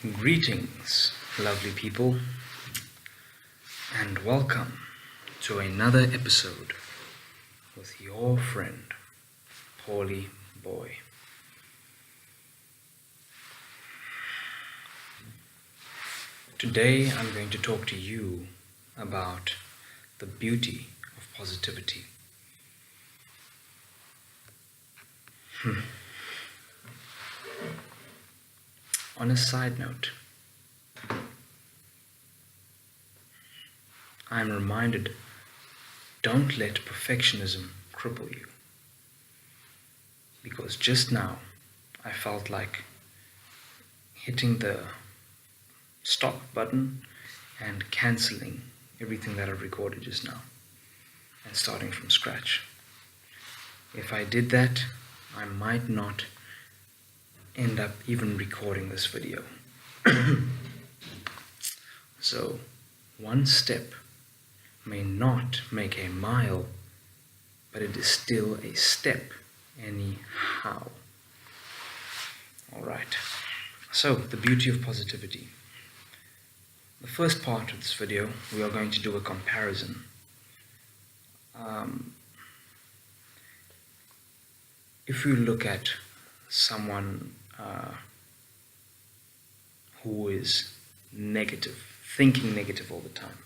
Greetings, lovely people, and welcome to another episode with your friend, Paulie Boy. Today I'm going to talk to you about the beauty of positivity. On a side note, I'm reminded, don't let perfectionism cripple you. Because just now, I felt like hitting the stop button and cancelling everything that I've recorded just now and starting from scratch. If I did that, I might not end up even recording this video. So, one step may not make a mile, but it is still a step anyhow. Alright, so the beauty of positivity. The first part of this video, we are going to do a comparison. If we look at someone who is negative, thinking negative all the time,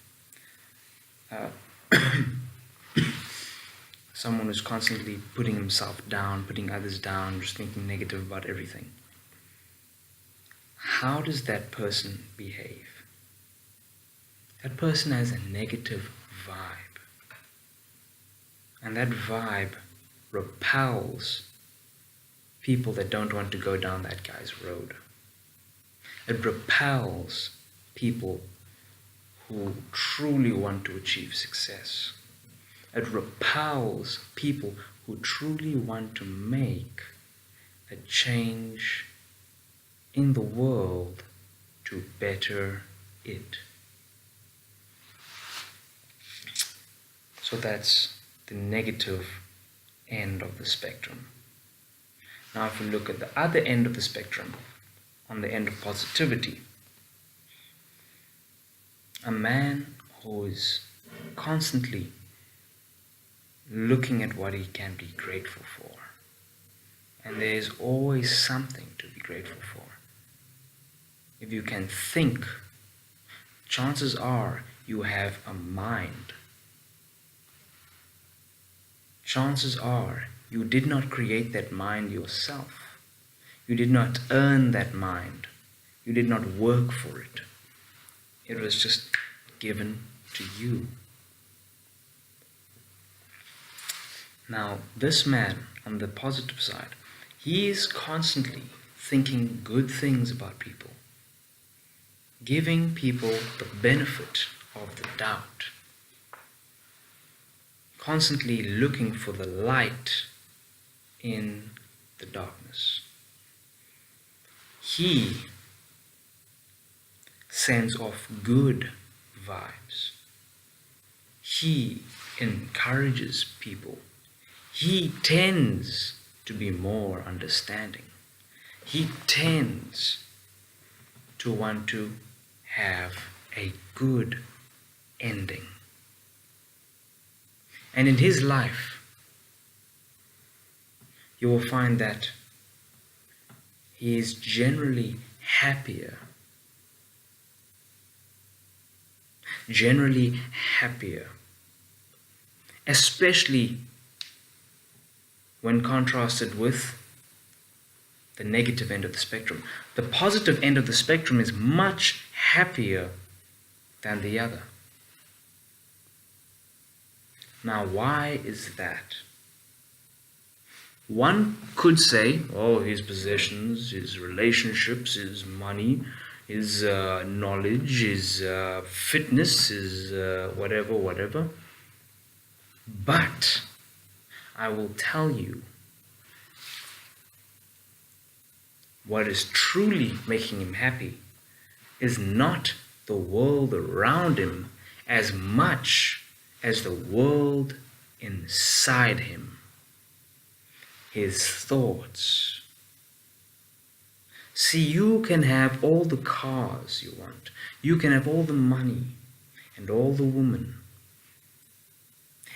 someone who's constantly putting himself down, putting others down, just thinking negative about everything, how does that person behave? That person has a negative vibe, and that vibe repels people that don't want to go down that guy's road. It repels people who truly want to achieve success. It repels people who truly want to make a change in the world to better it. So that's the negative end of the spectrum. Now if we look at the other end of the spectrum, on the end of positivity, a man who is constantly looking at what he can be grateful for, and there is always something to be grateful for. If you can think, chances are you have a mind. Chances are you did not create that mind yourself. You did not earn that mind. You did not work for it. It was just given to you. Now, this man, on the positive side, he is constantly thinking good things about people, giving people the benefit of the doubt, constantly looking for the light in the darkness. He sends off good vibes. He encourages people. He tends to be more understanding. He tends to want to have a good ending. And in his life, you will find that he is generally happier. Especially when contrasted with the negative end of the spectrum. The positive end of the spectrum is much happier than the other. Now, why is that? One could say, oh, his possessions, his relationships, his money, his knowledge, his fitness, his whatever. But I will tell you, what is truly making him happy is not the world around him as much as the world inside him. His thoughts. See, you can have all the cars you want. You can have all the money and all the women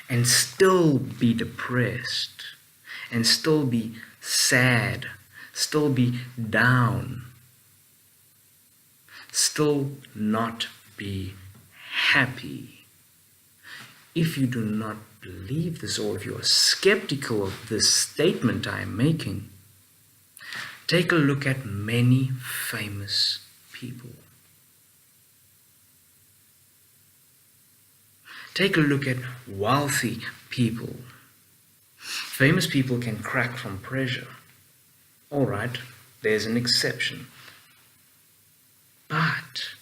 and still be depressed and still be sad, still be down, still not be happy. If you do not believe this, or if you are skeptical of this statement I am making, take a look at many famous people. Take a look at wealthy people. Famous people can crack from pressure. All right, there's an exception. But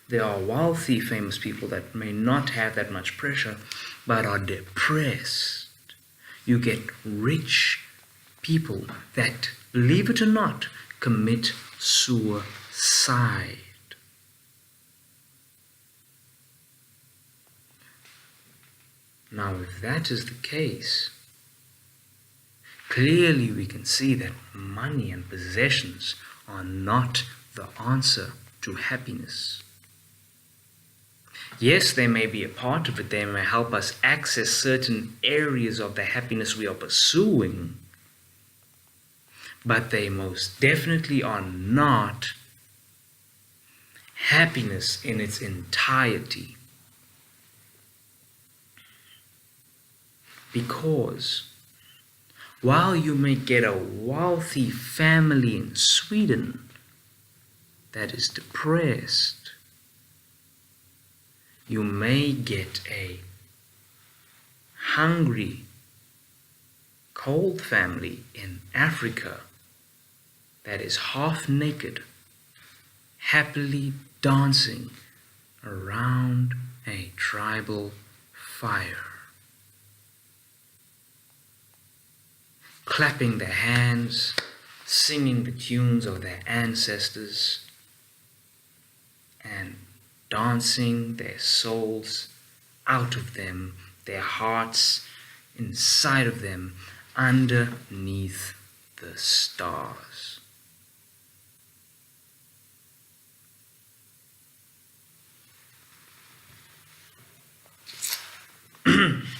there are wealthy, famous people that may not have that much pressure, but are depressed. You get rich people that, believe it or not, commit suicide. Now, if that is the case, clearly we can see that money and possessions are not the answer to happiness. Yes, they may be a part of it. They may help us access certain areas of the happiness we are pursuing, but they most definitely are not happiness in its entirety. Because while you may get a wealthy family in Sweden that is depressed, you may get a hungry, cold family in Africa that is half naked, happily dancing around a tribal fire, clapping their hands, singing the tunes of their ancestors, and dancing their souls out of them, their hearts inside of them, underneath the stars.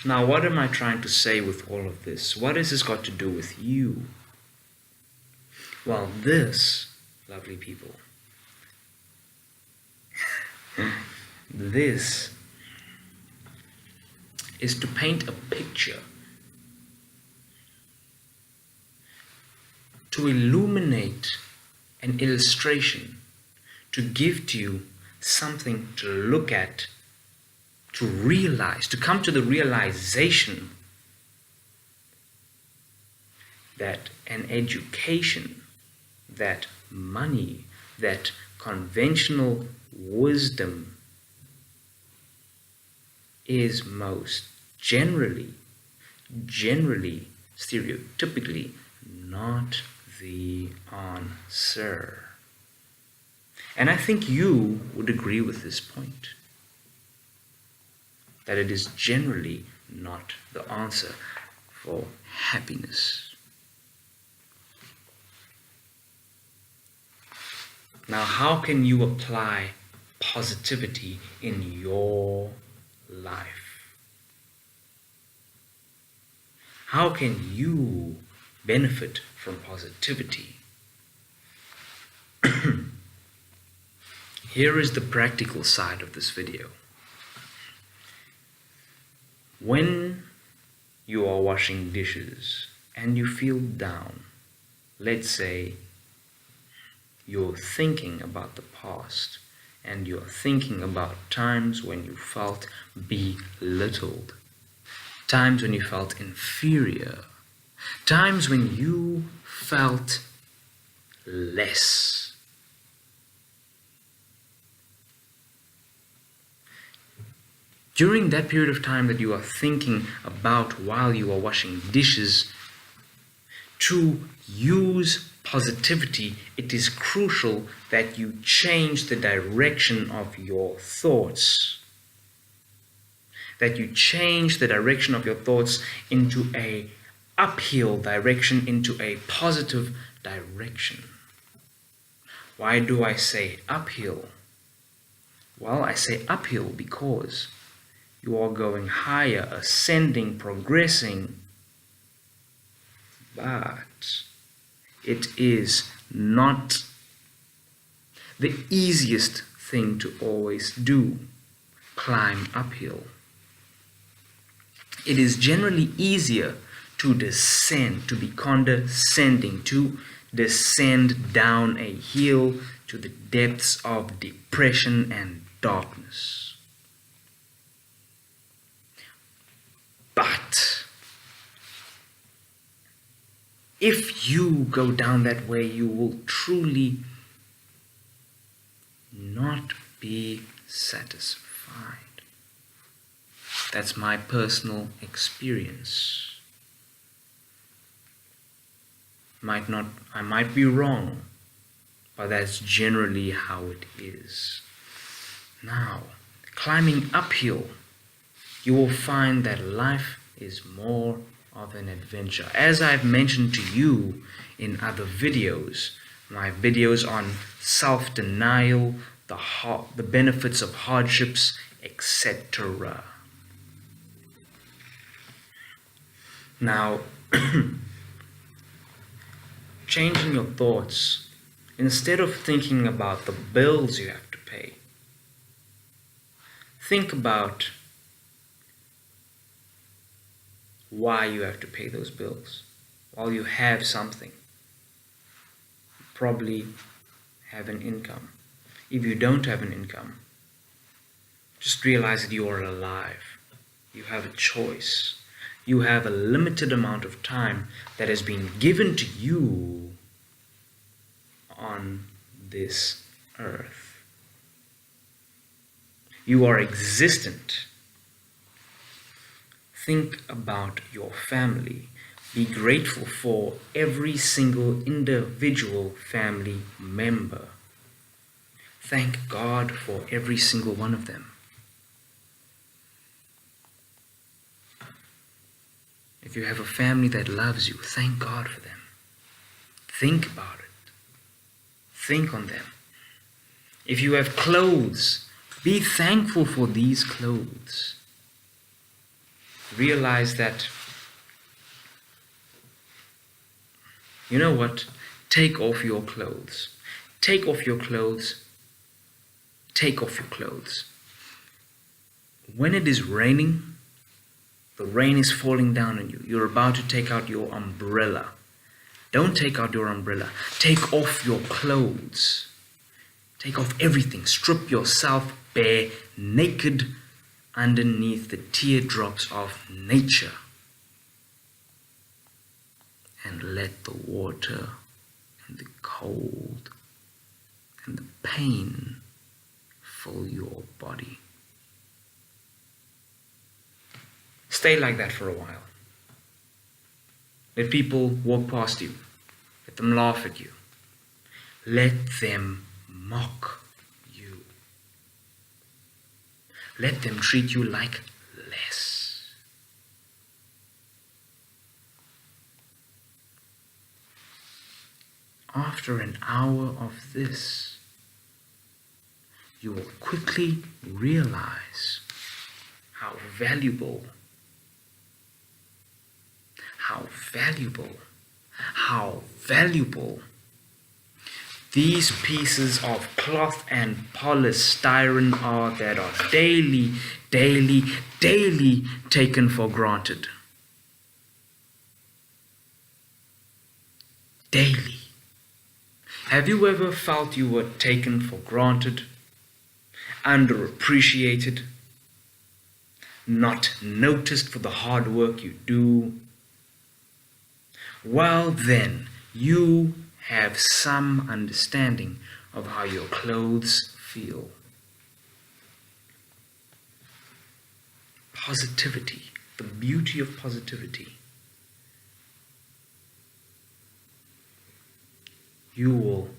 Now, what am I trying to say with all of this? What has this got to do with you? Well, this, lovely people, this is to paint a picture, to illuminate an illustration, to give to you something to look at, to realize, to come to the realization that an education, that money, that conventional wisdom is most generally, stereotypically, not the answer. And I think you would agree with this point, that it is generally not the answer for happiness. Now, how can you apply positivity in your life? How can you benefit from positivity? Here is the practical side of this video. When you are washing dishes and you feel down, let's say you're thinking about the past and you're thinking about times when you felt belittled, times when you felt inferior, times when you felt less. During that period of time that you are thinking about while you are washing dishes, to use positivity, it is crucial that you change the direction of your thoughts. That you change the direction of your thoughts into a uphill direction into a positive direction. Why do I say uphill? Well, I say uphill because you are going higher, ascending, progressing, but it is not the easiest thing to always do, climb uphill. It is generally easier to descend, to be condescending, to descend down a hill to the depths of depression and darkness. But if you go down that way, you will truly not be satisfied. That's my personal experience. I might be wrong, but that's generally how it is. Now, climbing uphill, you will find that life is more of an adventure. As I've mentioned to you in other videos, my videos on self-denial, the benefits of hardships, etc. Now, changing your thoughts, instead of thinking about the bills you have to pay, think about why you have to pay those bills. While you have something, you probably have an income. If you don't have an income, just realize that you are alive. You have a choice. You have a limited amount of time that has been given to you on this earth. You are existent. Think about your family. Be grateful for every single individual family member. Thank God for every single one of them. If you have a family that loves you, thank God for them. Think about it. Think on them. If you have clothes, be thankful for these clothes. Realize that, you know what? Take off your clothes. Take off your clothes. Take off your clothes. When it is raining, the rain is falling down on you. You're about to take out your umbrella. Don't take out your umbrella. Take off your clothes. Take off everything. Strip yourself bare, naked, underneath the teardrops of nature. And let the water and the cold and the pain fill your body. Stay like that for a while. Let people walk past you. Let them laugh at you. Let them mock you. Let them treat you like less. After an hour of this, you will quickly realize how valuable these pieces of cloth and polystyrene are that are daily taken for granted. Daily. Have you ever felt you were taken for granted, underappreciated, not noticed for the hard work you do? Well then, you have some understanding of how your clothes feel. Positivity, the beauty of positivity. You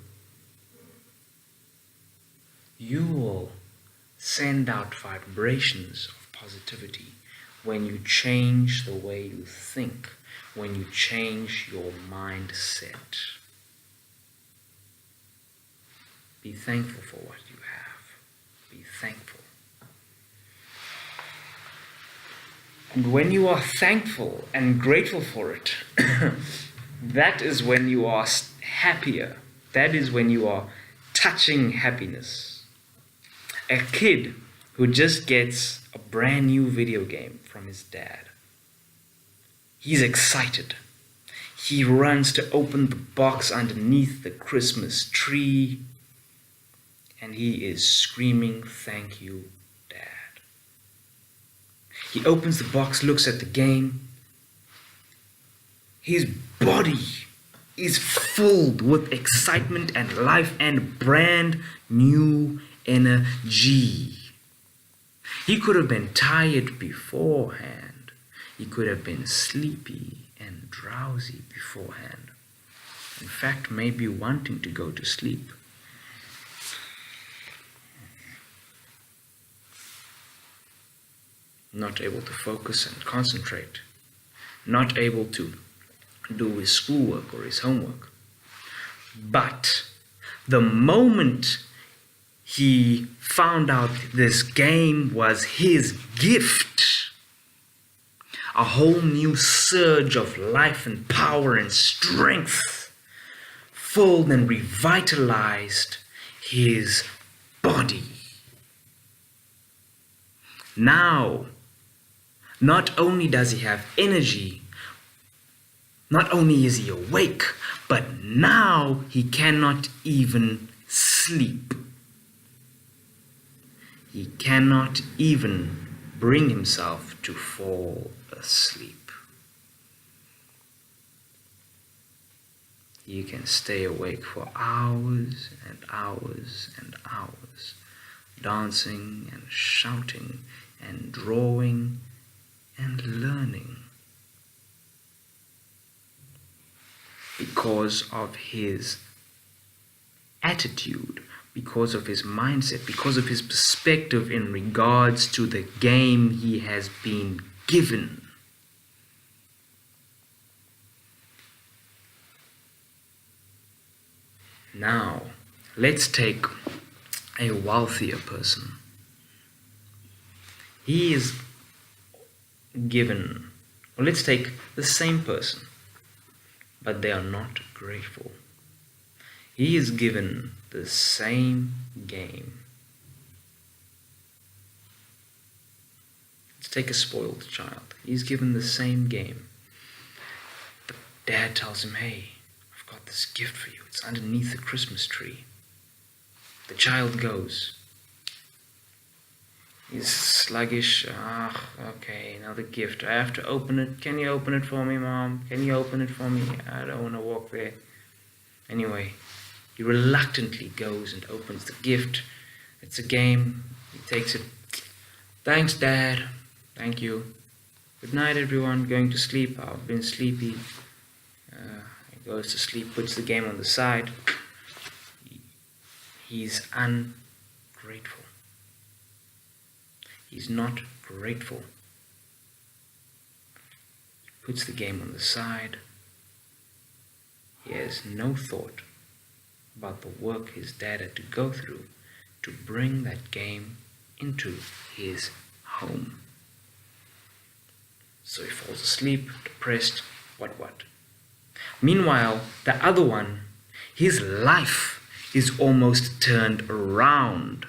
will send out vibrations of positivity when you change the way you think, when you change your mindset. Be thankful for what you have. Be thankful. And when you are thankful and grateful for it, that is when you are happier. That is when you are touching happiness. A kid who just gets a brand new video game from his dad. He's excited. He runs to open the box underneath the Christmas tree, and he is screaming, "Thank you, Dad." He opens the box, looks at the game. His body is filled with excitement and life and brand new energy. He could have been tired beforehand. He could have been sleepy and drowsy beforehand. In fact, maybe wanting to go to sleep. Not able to focus and concentrate. Not able to do his schoolwork or his homework. But the moment he found out this game was his gift, a whole new surge of life and power and strength filled and revitalized his body. Now, not only does he have energy, not only is he awake, but now he cannot even sleep. He cannot even bring himself to fall asleep. You can stay awake for hours and hours and hours, dancing and shouting and drawing and learning, because of his attitude, because of his mindset, because of his perspective in regards to the game he has been given. Now, let's take a wealthier person. He is given, or let's take the same person, but they are not grateful. He is given the same game. Let's take a spoiled child. He's given the same game. The dad tells him, "Hey, I've got this gift for you. It's underneath the Christmas tree." The child goes. He's sluggish. Okay, another gift. I have to open it. Can you open it for me, Mom? Can you open it for me? I don't want to walk there. Anyway, he reluctantly goes and opens the gift. It's a game. He takes it. "Thanks, Dad. Thank you. Good night, everyone. Going to sleep. I've been sleepy." He goes to sleep, puts the game on the side. He's ungrateful. He's not grateful. Puts the game on the side. He has no thought about the work his dad had to go through to bring that game into his home. So he falls asleep, depressed, what. Meanwhile, the other one, his life is almost turned around.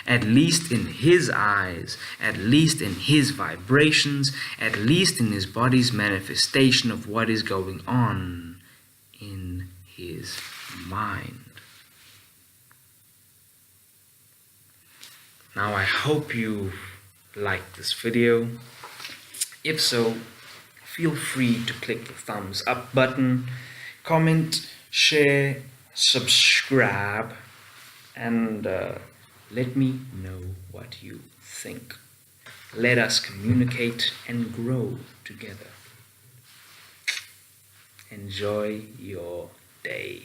At least in his eyes, at least in his vibrations, at least in his body's manifestation of what is going on in his mind. Now, I hope you liked this video. If so, feel free to click the thumbs up button, comment, share, subscribe, and let me know what you think. Let us communicate and grow together. Enjoy your day.